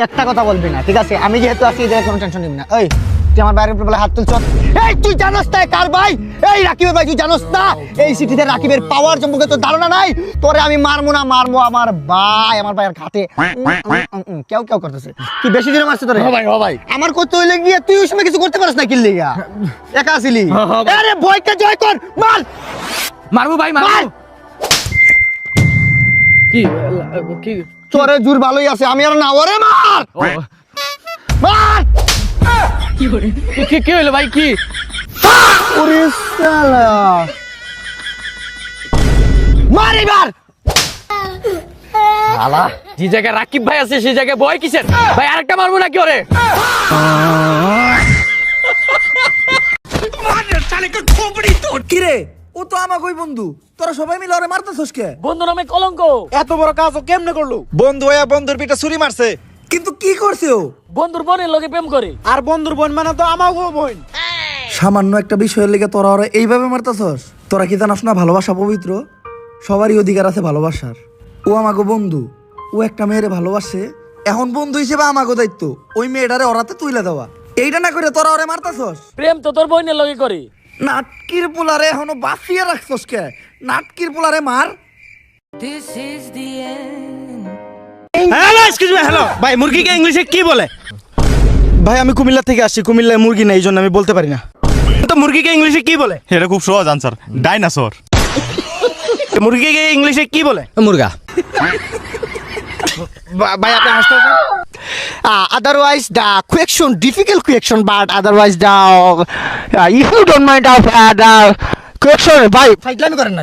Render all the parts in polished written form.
একটা কথা বলবি না, ঠিক আছে? আমি যেহেতু আছি, এদের কোনো টেনশন নিবি না। এই তুই আমার বাইরের উপরে হাত তুলছ, এই তুই জানোস না কার ভাই? এই রাকিবের ভাই, তুই জানোস না এই সিটিতে রাকিবের পাওয়ার সম্পর্কে তোর ধারণা নাই? তোরে আমি মারবো না, মারবো আমার ভাইয়ের ঘাটে কেউ কেউ করতেছে। কি বেশি দিনে মারছে তোরে? ভাই ভাই আমার কত হইলে গিয়ে তুই ওই সময় কিছু করতে পারিস না, কিনলি গা একা আসিলি। আরে ভয়কে জয় কর, মার মারবো ভাই মারবো। কি কি তোরে জোর ভালোই আছে, আমি আর না। ওরে মার মার। কি হইলো ভাই? কি ওরে শালা, মার এবার। শালা, যে জায়গায় রাকিব ভাই আছে সেই জায়গায় ভয় কিসের ভাই? আরেকটা মারবো নাকি ওরে? কিরে, ও তো আমাকে বন্ধু, তোরা সবাই মিলে ওরে মারতেছস কে? বন্ধু নামে কলঙ্ক। এত বড় কাজ ও কেমনে করলো? বন্ধু হইয়া বন্ধুর পিঠে ছুরি মারছে। কিন্তু কি করছে ও? বন্ধুর বোনের লগে প্রেম করে। আর বন্ধুর বোন মানে তো আমাকেও বোন। সামান্য একটা বিষয়ের লেগে তোরা ওরা এইভাবে মারতেছস? তোরা কি জানাস না ভালোবাসা পবিত্র? সবারই অধিকার আছে ভালোবাসার। ও আমাকে বন্ধু, ও একটা মেয়েরে ভালোবাসে, এখন বন্ধু হিসেবে আমাকে দায়িত্ব ওই মেয়েটারে ওরাতে তুইলে দেওয়া। এইটা না করে তোরা ওরে মারতেছস? প্রেম তো তোর বোনের লগে করে। নাটকির পোলারে এখনো বাঁচিয়ে রাখছস কে? নাটকির পোলারে মার। হ্যালো, এক্সকিউজ মি, হ্যালো ভাই, মুরগিকে ইংলিশে কি বলে? ভাই আমি কুমিল্লা থেকে আসছি, কুমিল্লায় মুরগি নেই, এই জন্য আমি বলতে পারি না। তো মুরগিকে ইংলিশে কি বলে? এটা খুব সহজ আনসার, ডাইনোসর। মুরগিকে ইংলিশে কি বলে? মুরগা। ভাই আপনি হাসতেছেন? Otherwise the question difficult question, but otherwise the if you don't mind of the question, ভাই ফাইটলামি করেন না।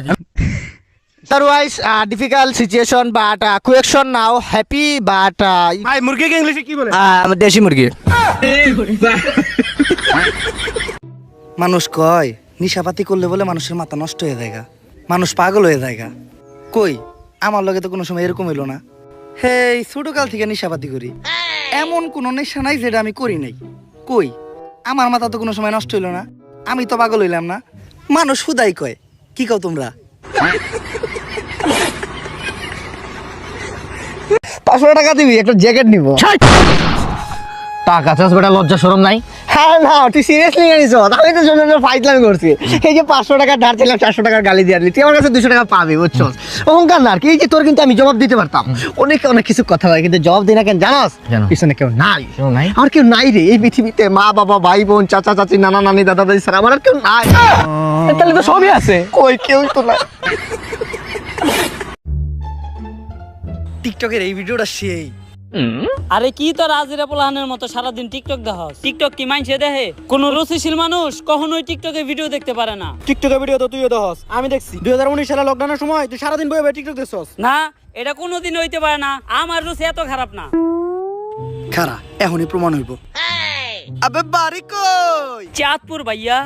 Otherwise difficult situation, but question now happy, but ভাই মুরগিকে ইংলিশে কি বলে? দেশি মুরগি। মানুষ কয় নিশাপাতি করলে বলে মানুষের মাথা নষ্ট হয়ে যায়, মানুষ পাগল হয়ে যায়। কই আমার লগে তো কোনো সময় এরকম হইলো না। হেই ছোটকাল থেকে নিশাপাতি করি, এমন কোন নেশা নাই যেটা আমি করি নাই। কই আমার মাথা তো কোনো সময় নষ্ট হইলো না, আমি তো পাগল হইলাম না। মানুষ হুদাই কয়, কি কও তোমরা? 500 টাকা দিবি, একটা জ্যাকেট নিব। টাকা চাস বেটা, লজ্জা শরম নাই? হ্যাঁ না, তুই সিরিয়াসলি জানিস? আমি তো জন্য ফাইটলামি করছি। এই যে 500 টাকা ধার ছিলাম, 400 টাকার গালি দিয়ে দিলি, তুই আমার কাছে 200 টাকা পাবি, বুঝছো? অহংকার না আর কি। এই যে তোর কিন্তু আমি জবাব দিতে পারতাম, অনেক কিছু কথা হয়, কিন্তু জবাব দিই না কেন জানাস? পিছনে কেউ নাই। আর কেউ নাই রে এই পৃথিবীতে, মা বাবা ভাই বোন চাচা চাচি নানা নানি দাদা দাদি স্যার, আমার আর কেউ নাই। তাহলে তো সবই আছে। কই কেউ তো নাই। টিকটকের এই ভিডিওটা সেই। আরে কি তোর আজিরা পোলাহানের মতো সারাদিন টিকটক দেখাস? টিকটক কি মাইনছে দেখে? কোন রুচিশীল মানুষ কখনোই টিকটকে ভিডিও দেখতে পারে না। টিকটকের ভিডিও তো তুইও দেখস, আমি দেখছি 2019 সালে লকডাউনের সময় তুই সারাদিন বসে টিকটক দেখছস। না, এটা কোনোদিন হইতে পারে না। আমার রুচি এত খারাপ না। খারা এখনই প্রমাণ হইব। আবে বাড়ি কই? চাঁদপুর ভাইয়া।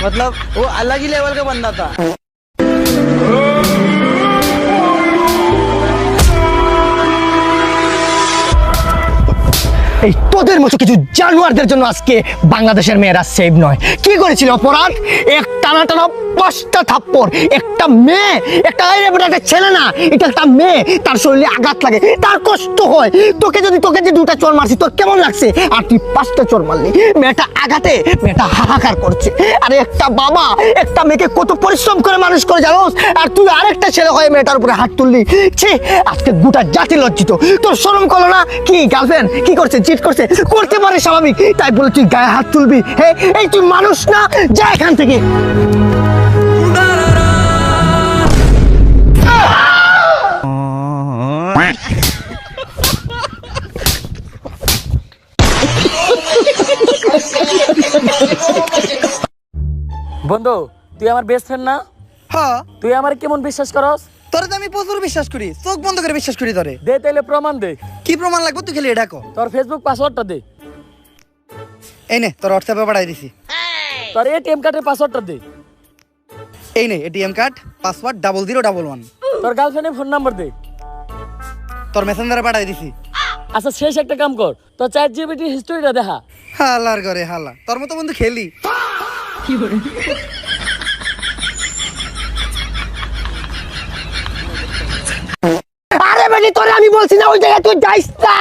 मतलब वो अलग ही लेवल का बंदा था। এই তোদের মতো কিছু জানোয়ারদের জন্য আজকে বাংলাদেশের মেয়েরা সেভ নয়। কি করেছিল অপরাধ? এক টানা 5টা থাপ্পড়। একটা মেয়ে, একটা ছেলে না, এটা একটা মেয়ে, তার শরীরে আঘাত লাগে, তার কষ্ট হয়। তোকে যে 2টা চোর মারছি, তোর কেমন লাগছে? আর তুই 5টা চোর মারলি। মেয়েটা আঘাতে, মেয়েটা হাহাকার করছে। আরে একটা বাবা একটা মেয়েকে কত পরিশ্রম করে মানুষ করে জানোস? আর তুই আরেকটা ছেলে হয়ে মেয়েটার উপরে হাত তুললি। ছি, আজকে গোটা জাতি লজ্জিত। তোর শরম করলো না? কি গার্লফ্রেন্ড কি করছে? চিট করছে? করতে পারে স্বাভাবিক, তাই বলে তুই গায়ে হাত তুলবি? হ্যাঁ, এই তুই মানুষ না, যা এখান থেকে। বন্ধু, তুই আমার বেস্ট ফ্রেন্ড না? হ্যাঁ, তুই আমার কেমন বিশ্বাস করস? তোরে তো আমি প্রচুর বিশ্বাস করি, চোখ বন্ধ করে বিশ্বাস করি তোরে। দে তাইলে প্রমাণ দে। কি প্রমাণ লাগবে তুই খালি এটা কর। তোর ফেসবুক পাসওয়ার্ডটা দে। এই নে তোর হোয়াটসঅ্যাপে পাঠাই দিছি। তোর এটিএম কার্ডের পাসওয়ার্ডটা দে। এই নে এটিএম কার্ড, পাসওয়ার্ড 0011। তোর গার্লফ্রেন্ডের ফোন নাম্বার দে। তোর মেসেঞ্জারে পাঠাই দিছি। আচ্ছা শেষ একটা কাম কর, তোর ChatGPT হিস্ট্রিটা দেখা। হালার করে হালা, তোর মতো বন্ধু খেলি। আরে তোরে আমি বলছি না ওই জায়গায় তুই যাইস না,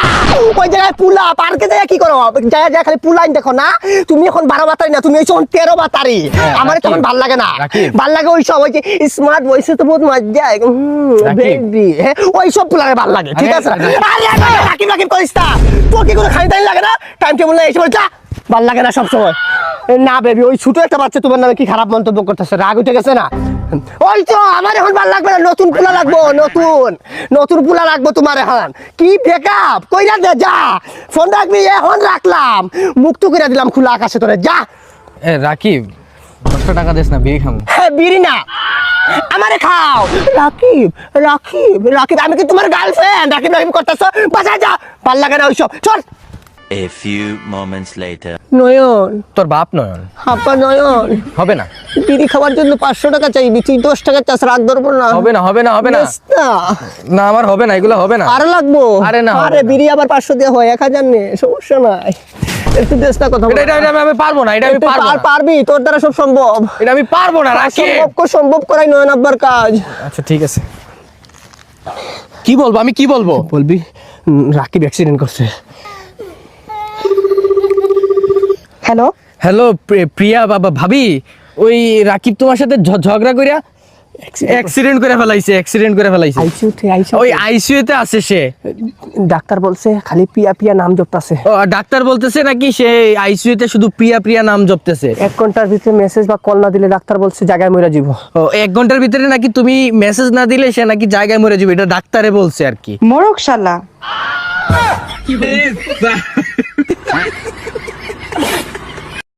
ওই জায়গায় পুলা পার্কে যায় কি করো, জায়গায় যায় খালি পুলাইন দেখো না, তুমি এখন 12 বাতারি না, তুমি এই 13 বাতারি। আমার তখন ভাল লাগে না, ভাল লাগে ওই সব ওই যে স্মার্ট ভয়েসে তো বহুত মজা বেবি, ওই সব পুলারে ভাল লাগে, ঠিক আছে? আরে রাকিব রাকিব করিস না, তোর কি কোনো খাই টাইম লাগে না, টাইম টেবিল না এসে যা, ভাল লাগে না সব সময়। না বেবি, ওই ছোট একটা বাচ্চা তোমার নামে কি খারাপ মন্তব্য করতেছে, রাগ উঠে গেছে না? ওই তো আমার এখন ভাল লাগবে না, নতুন পুলা লাগবো, নতুন পুলা লাগবো তোমার এখন। কি ব্রেকআপ কইরা দে, যা ফোন রাখবি, এখন রাখলাম, মুক্ত করে দিলাম খোলা আকাশে তোরে, যা। এ রাকিব 10 টাকা দিস না, বিড়ি খামু। হ্যাঁ বিড়ি না, আমারে খাও। রাকিব রাকিব রাকিব, আমি কি তোমার গার্লফ্রেন্ড? রাকিব রাকিব করতেছ, বাসা যা, ভাল লাগে না ওইসব, চল। A few moments later. নয়ন, তোর বাপ নয়ন আপা নয়ন, হবে না, বিড়ি খাওয়ার জন্য 500 টাকা চাইবি, তুই 10 টাকা চাস, রাগ ধরবো না? হবে না, হবে না, হবে না, বেশ না, না আমার হবে না, এগুলো হবে না। আরো লাগবো? আরে না, হবে আরে না। বিড়ি আবার 500 দিয়ে হয়, 1000 নে, সমস্যা নাই, একটু দেশ না কথা বল। এটা আমি পারবো না, এটা আমি পারবো না, পারবি, তোর দ্বারা সব সম্ভব। এটা আমি পারবো না রাকিব। সম্ভব করাই নয়ন আব্বার কাজ। আচ্ছা ঠিক আছে, কি বলবো আমি, কি বলবো? বলবি রাকিব অ্যাক্সিডেন্ট করছে। হ্যালো, হ্যালো প্রিয়া বাবা ভাবি, ওই রাকিব তোমার সাথে ঝগড়া করিয়া অ্যাক্সিডেন্ট করে ফেলাইছে, ওই আইসিইউতে আছে সে। ডাক্তার বলছে খালি পিয়া পিয়া নাম জপতাছে। ও ডাক্তার বলতেছে নাকি সে আইসিইউতে শুধু প্রিয়া প্রিয়া নাম জপতেছে? 1 ঘন্টার ভিতরে মেসেজ বা কল না দিলে ডাক্তার বলছে জায়গায় মরে যাব। ও 1 ঘন্টার ভিতরে নাকি তুমি মেসেজ না দিলে সে নাকি জায়গায় মরে যাবে, এটা ডাক্তারে বলছে আর কি। মোরক শালা।